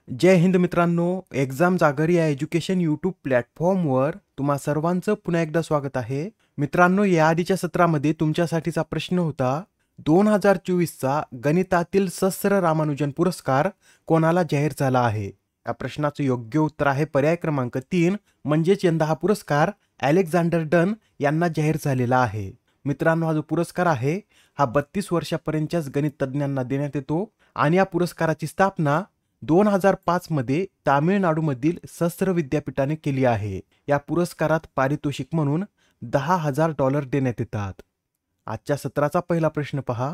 जय हिंद मित्रांनो, एक्झाम जागर या एज्युकेशन यूट्यूब प्लॅटफॉर्मवर तुम्हा सर्वांचं पुन्हा एकदा स्वागत आहे. मित्रांनो, या आधीच्या सत्रामध्ये तुमच्यासाठीचा प्रश्न होता 2024चा गणितातील सहस्र रामानुजन पुरस्कार कोणाला जाहीर झाला आहे. या प्रश्नाचं योग्य उत्तर आहे पर्याय क्रमांक 3, म्हणजेच यंदा हा पुरस्कार अलेक्झांडर डन यांना जाहीर झालेला आहे. मित्रांनो, हा जो पुरस्कार आहे हा 32 वर्षापर्यंतच्याच गणित तज्ज्ञांना देण्यात येतो आणि या पुरस्काराची स्थापना 2005 मध्ये तामिळनाडूमधील सहस्त्र विद्यापीठाने केली आहे. या पुरस्कारात पारितोषिक म्हणून $10,000 देण्यात येतात. आजच्या सत्राचा पहिला प्रश्न पहा.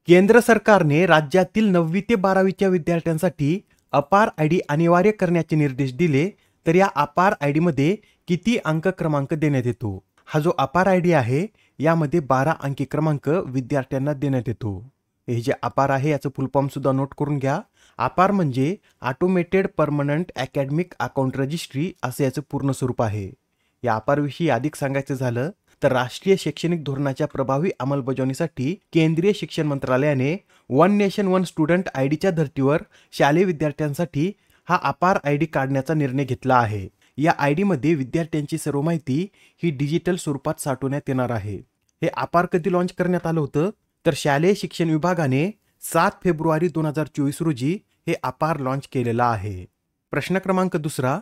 केंद्र सरकारने राज्यातील 9वी ते 12वीच्या विद्यार्थ्यांसाठी अपार आयडी अनिवार्य करण्याचे निर्देश दिले, तर या अपार आयडी मध्ये किती अंक क्रमांक देण्यात येतो. हा जो अपार आयडी आहे यामध्ये 12 अंकी क्रमांक विद्यार्थ्यांना देण्यात येतो. हे जे अपार आहे याचं फुल फॉर्म सुद्धा नोट करून घ्या. अपार म्हणजे automated permanent academic account registry असं याचं पूर्ण स्वरूप आहे. या अपारविषयी अधिक सांगायचं झालं तर राष्ट्रीय शैक्षणिक धोरणाच्या प्रभावी अंमलबजावणीसाठी केंद्रीय शिक्षण मंत्रालयाने वन नेशन वन स्टुडंट आयडीच्या धर्तीवर शालेय विद्यार्थ्यांसाठी हा अपार आयडी काढण्याचा निर्णय घेतला आहे. या आयडी मध्ये विद्यार्थ्यांची सर्व माहिती ही डिजिटल स्वरूपात साठवण्यात येणार आहे. हे अपार कधी लॉन्च करण्यात आलं होतं तर शालेय शिक्षण विभागाने 7 फेब्रुवारी 2024 रोजी हे अपार लॉन्च केलेला आहे. प्रश्न क्रमांक दुसरा.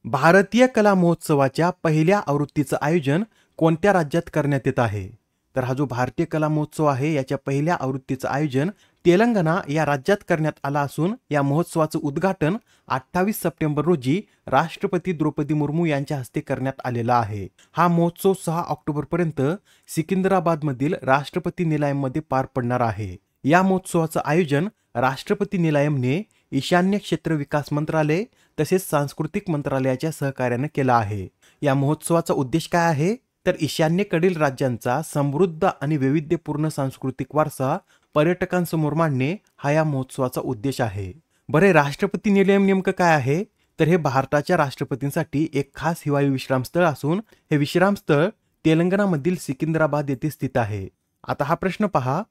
भारतीय कला महोत्सवाच्या पहिल्या आवृत्तीचं आयोजन कोणत्या राज्यात करण्यात येत आहे. तर हा जो भारतीय कला महोत्सव आहे याच्या पहिल्या आवृत्तीचं आयोजन तेलंगणा या राज्यात करण्यात आला असून या महोत्सवाचं उद्घाटन 28 सप्टेंबर रोजी राष्ट्रपती द्रौपदी मुर्मू यांच्या हस्ते करण्यात आलेला आहे. हा महोत्सव 6 ऑक्टोबर पर्यंत सिकंदराबादमधील राष्ट्रपती निलयममध्ये पार पडणार आहे. या महोत्सवाचं आयोजन राष्ट्रपती निलयमने ईशान्य क्षेत्र विकास मंत्रालय तसेच सांस्कृतिक मंत्रालयाच्या सहकार्याने केला आहे. या महोत्सवाचा उद्देश काय आहे तर ईशान्येकडील राज्यांचा समृद्ध आणि वैविध्यपूर्ण सांस्कृतिक वारसा पर्यटकांसमोर मांडणे हा या महोत्सवाचा उद्देश आहे. बरे, राष्ट्रपती निलयम नेमकं काय आहे तर हे भारताच्या राष्ट्रपतींसाठी एक खास हिवाळी विश्रामस्थळ असून हे विश्रामस्थळ तेलंगणामधील सिकंदराबाद येथे स्थित आहे. आता हा प्रश्न पहा.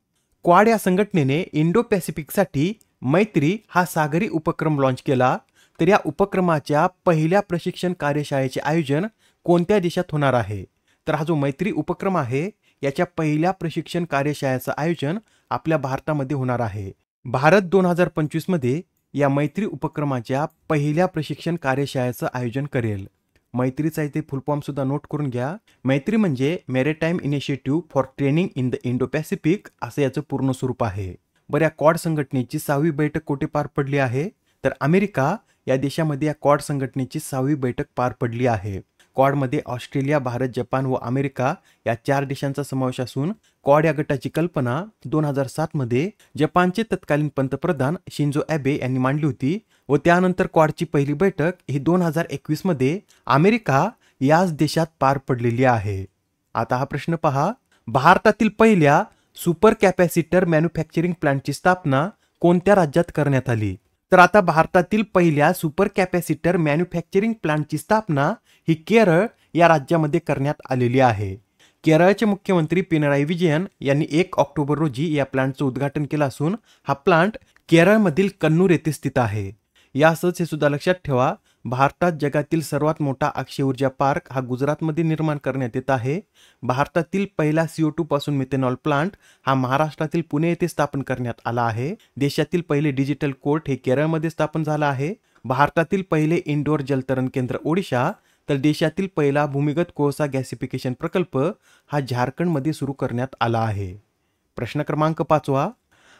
क्वाड या संघटनेने इंडो पॅसिफिकसाठी मैत्री हा सागरी उपक्रम लॉन्च केला, तर या उपक्रमाच्या पहिल्या प्रशिक्षण कार्यशाळेचे आयोजन कोणत्या देशात होणार आहे. तर हा जो मैत्री उपक्रम आहे याच्या पहिल्या प्रशिक्षण कार्यशाळेचं आयोजन आपल्या भारतामध्ये होणार आहे. भारत 2025 मध्ये या मैत्री उपक्रमाच्या पहिल्या प्रशिक्षण कार्यशाळेचं आयोजन करेल. मैत्रीचा इथे फुल फॉर्म सुद्धा नोट करून घ्या. मैत्री म्हणजे maritime initiative for training in the Indo Pacific असं याचं पूर्ण स्वरूप आहे. बरं, या क्वाड संघटनेची 6वी बैठक कुठे पार पडली आहे तर अमेरिका या देशामध्ये या क्वाड संघटनेची 6वी बैठक पार पडली आहे. क्वाडमध्ये ऑस्ट्रेलिया, भारत, जपान व अमेरिका या 4 देशांचा समावेश असून क्वाड या गटाची कल्पना 2007 मध्ये जपानचे तत्कालीन पंतप्रधान शिंजो ॲबे यांनी मांडली होती व त्यानंतर क्वाडची पहिली बैठक ही 2021 मध्ये अमेरिका याच देशात पार पडलेली आहे. आता हा प्रश्न पहा. भारतातील पहिल्या सुपर कॅपॅसिटर मॅन्युफॅक्चरिंग प्लांटची स्थापना कोणत्या राज्यात करण्यात आली. तर आता भारतातील पहिल्या सुपर कॅपॅसिटर मॅन्युफॅक्चरिंग प्लांटची स्थापना ही केरळ या राज्यामध्ये करण्यात आलेली आहे. केरळचे मुख्यमंत्री पिनराई विजयन यांनी 1 ऑक्टोबर रोजी या प्लांटचं उद्घाटन केलं असून हा प्लांट केरळमधील कन्नूर येथे स्थित आहे. यासच हे सुद्धा लक्षात ठेवा, भारतात जगातील सर्वात मोठा अक्षय ऊर्जा पार्क हा गुजरातमध्ये निर्माण करण्यात येत आहे. भारतातील पहिला CO2 पासून मिथेनॉल प्लांट हा महाराष्ट्रातील पुणे येथे स्थापन करण्यात आला आहे. देशातील पहिले डिजिटल कोर्ट हे केरळमध्ये स्थापन झालं आहे. भारतातील पहिले इंडोर जलतरण केंद्र ओडिशा, तर देशातील पहिला भूमिगत कोळसा गॅसिफिकेशन प्रकल्प हा झारखंडमध्ये सुरू करण्यात आला आहे. प्रश्न क्रमांक 5.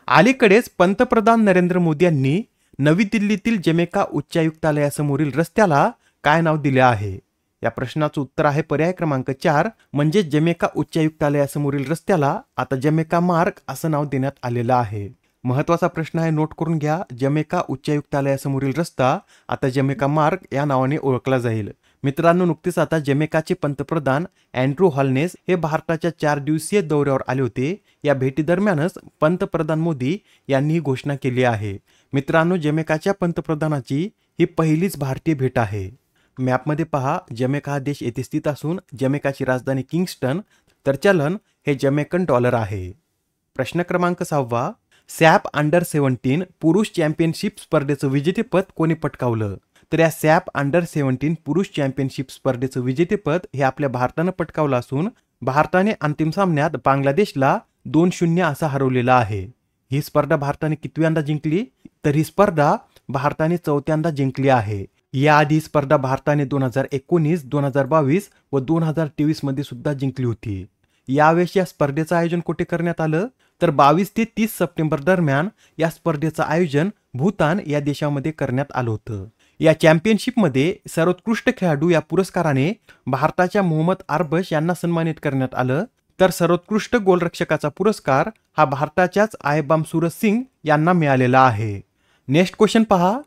अलीकडेच पंतप्रधान नरेंद्र मोदी यांनी नवी दिल्लीतील जमैका उच्चायुक्तालयासमोरील रस्त्याला काय नाव दिले आहे. या प्रश्नाचं उत्तर आहे पर्याय क्रमांक 4, म्हणजे जमैका उच्चायुक्तालयासमोरील रस्त्याला आता जमैका मार्ग असं नाव देण्यात आलेलं आहे. महत्वाचा प्रश्न आहे, नोट करून घ्या. जमैका उच्चायुक्तालयासमोरील रस्ता आता जमैका मार्ग या नावाने ओळखला जाईल. मित्रांनो, नुकतेच आता जमैकाचे पंतप्रधान अँड्रू हॉलनेस हे भारताच्या 4 दिवसीय दौऱ्यावर आले होते. या भेटीदरम्यानच पंतप्रधान मोदी यांनी ही घोषणा केली आहे. मित्रांनो, जमैकाच्या पंतप्रधानाची ही पहिलीच भारतीय भेट आहे. मॅपमध्ये पहा, जमैका हा देश येथे स्थित असून जमैकाची राजधानी किंगस्टन, तर चलन हे जमैकन डॉलर आहे. प्रश्न क्रमांक 6. सॅप अंडर 17 पुरुष चॅम्पियनशिप स्पर्धेचं विजेतेपद कोणी पटकावलं? तर या सॅप अंडर 17 पुरुष चॅम्पियनशिप स्पर्धेचं विजेतेपद हे आपल्या भारतानं पटकावलं असून भारताने अंतिम सामन्यात बांगलादेशला 2-0 असा हरवलेला आहे. ही स्पर्धा भारताने कितव्यांदा जिंकली? तर ही स्पर्धा भारताने 4थ्यांदा जिंकली आहे. याआधी स्पर्धा भारताने 2019, 2022 व 2023 मध्ये सुद्धा जिंकली होती. यावेळेस या स्पर्धेचं आयोजन कुठे करण्यात आलं? तर 22 ते 30 सप्टेंबर दरम्यान या स्पर्धेचं आयोजन भूतान या देशामध्ये करण्यात आलं होतं. या चॅम्पियनशिपमध्ये सर्वोत्कृष्ट खेळाडू या पुरस्काराने भारताच्या मोहम्मद आरबश यांना सन्मानित करण्यात आलं. तर सर्वोत्कृष्ट गोलरक्षकाचा पुरस्कार हा भारताच्याच आयबाम सूरज सिंग यांना मिळालेला आहे. नेक्स्ट क्वेश्चन पहा.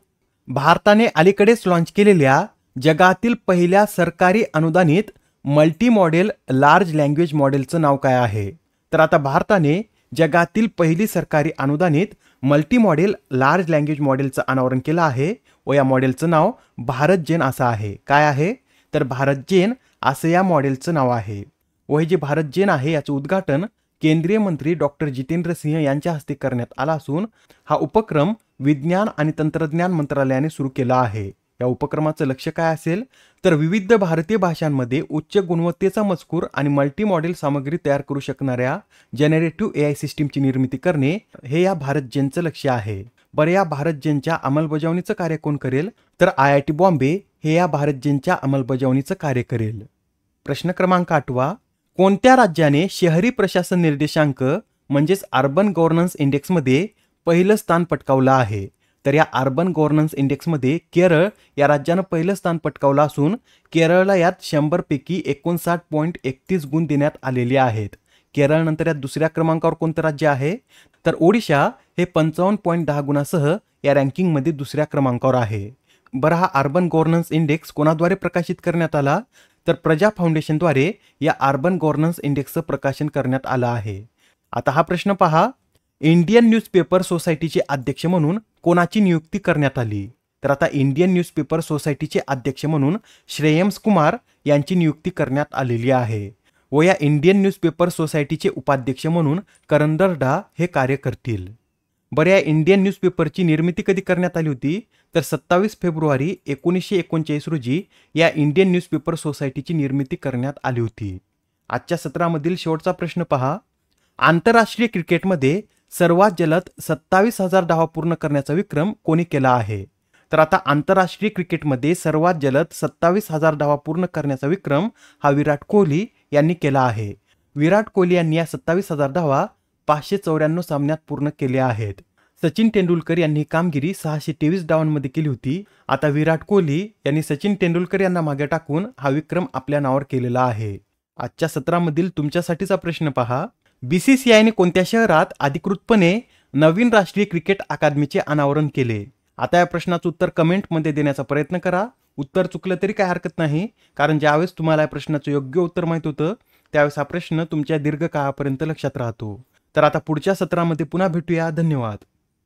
भारताने अलीकडेच लॉन्च केलेल्या जगातील पहिल्या सरकारी अनुदानित मल्टी मॉडेल लार्ज लँग्वेज मॉडेलचं नाव काय आहे? तर आता भारताने जगातील पहिली सरकारी अनुदानित मल्टी मॉडेल लार्ज लँग्वेज मॉडेलचं अनावरण केलं आहे व या मॉडेलचं नाव भारत जेन असं आहे. काय आहे? तर भारत जेन असं या मॉडेलचं नाव आहे. व हे जे भारत जेन आहे याचं उद्घाटन केंद्रीय मंत्री डॉक्टर जितेंद्र सिंह यांच्या हस्ते करण्यात आला असून हा उपक्रम विज्ञान आणि तंत्रज्ञान मंत्रालयाने सुरू केला आहे. या उपक्रमाचं लक्ष्य काय असेल? तर विविध भारतीय भाषांमध्ये उच्च गुणवत्तेचा मजकूर आणि मल्टी मॉडेल सामग्री तयार करू शकणाऱ्या जनरेटिव्ह AI सिस्टीमची निर्मिती करणे हे या भारत जेनचं लक्ष्य आहे. बरं, या भारत जेनच्या अंमलबजावणीचं कार्य कोण करेल? तर IIT बॉम्बे हे या भारत जेनच्या अंमलबजावणीचं कार्य करेल. प्रश्न क्रमांक 8. कोणत्या राज्याने शहरी प्रशासन निर्देशांक म्हणजेच अर्बन गव्हर्नन्स इंडेक्समध्ये पहिलं स्थान पटकावलं आहे? तर या अर्बन गव्हर्नन्स इंडेक्समध्ये केरळ या राज्यानं पहिलं स्थान पटकावलं असून केरळला यात 100 पैकी 59.31 गुण देण्यात आलेले आहेत. केरळनंतर यात दुसऱ्या क्रमांकावर कोणतं राज्य आहे? तर ओडिशा हे 55.10 गुणासह या रँकिंगमध्ये दुसऱ्या क्रमांकावर आहे. बरं, हा अर्बन गव्हर्नन्स इंडेक्स कोणाद्वारे प्रकाशित करण्यात आला? तर प्रजा फाउंडेशनद्वारे या अर्बन गव्हर्नन्स इंडेक्सचं प्रकाशन करण्यात आलं आहे. आता हा प्रश्न पहा. इंडियन न्यूजपेपर सोसायटीचे अध्यक्ष म्हणून कोणाची नियुक्ती करण्यात आली? तर आता इंडियन न्यूजपेपर सोसायटीचे अध्यक्ष म्हणून श्रेयम्स कुमार यांची नियुक्ती करण्यात आलेली आहे व या इंडियन न्यूजपेपर सोसायटीचे उपाध्यक्ष म्हणून करंदर डा हे कार्य करतील. बरं, या इंडियन न्यूजपेपरची निर्मिती कधी करण्यात आली होती? तर 27 फेब्रुवारी 1939 रोजी या इंडियन न्यूजपेपर सोसायटीची निर्मिती करण्यात आली होती. आजच्या सत्रामधील शेवटचा प्रश्न पहा. आंतरराष्ट्रीय क्रिकेटमध्ये सर्वात जलद 27,000 धावा पूर्ण करण्याचा विक्रम कोणी केला आहे? तर आता आंतरराष्ट्रीय क्रिकेटमध्ये सर्वात जलद 27,000 धावा पूर्ण करण्याचा विक्रम हा विराट कोहली यांनी केला आहे. विराट कोहली यांनी या 27,000 धावा 594 सामन्यात पूर्ण केल्या आहेत. सचिन तेंडुलकर यांनी ही कामगिरी 623 डावांमध्ये केली होती. आता विराट कोहली यांनी सचिन तेंडुलकर यांना मागे टाकून हा विक्रम आपल्या नावावर केलेला आहे. आजच्या सत्रामधील तुमच्यासाठीचा प्रश्न पहा. BCCIने कोणत्या शहरात अधिकृतपणे नवीन राष्ट्रीय क्रिकेट अकादमीचे अनावरण केले? आता या प्रश्नाचं उत्तर कमेंटमध्ये देण्याचा प्रयत्न करा. उत्तर चुकलं तरी काही हरकत नाही, कारण ज्यावेळेस तुम्हाला या प्रश्नाचं योग्य उत्तर माहित होतं त्यावेळेस हा प्रश्न तुमच्या दीर्घकाळापर्यंत लक्षात राहतो. तर आता पुढच्या सत्रामध्ये पुन्हा भेटूया. धन्यवाद.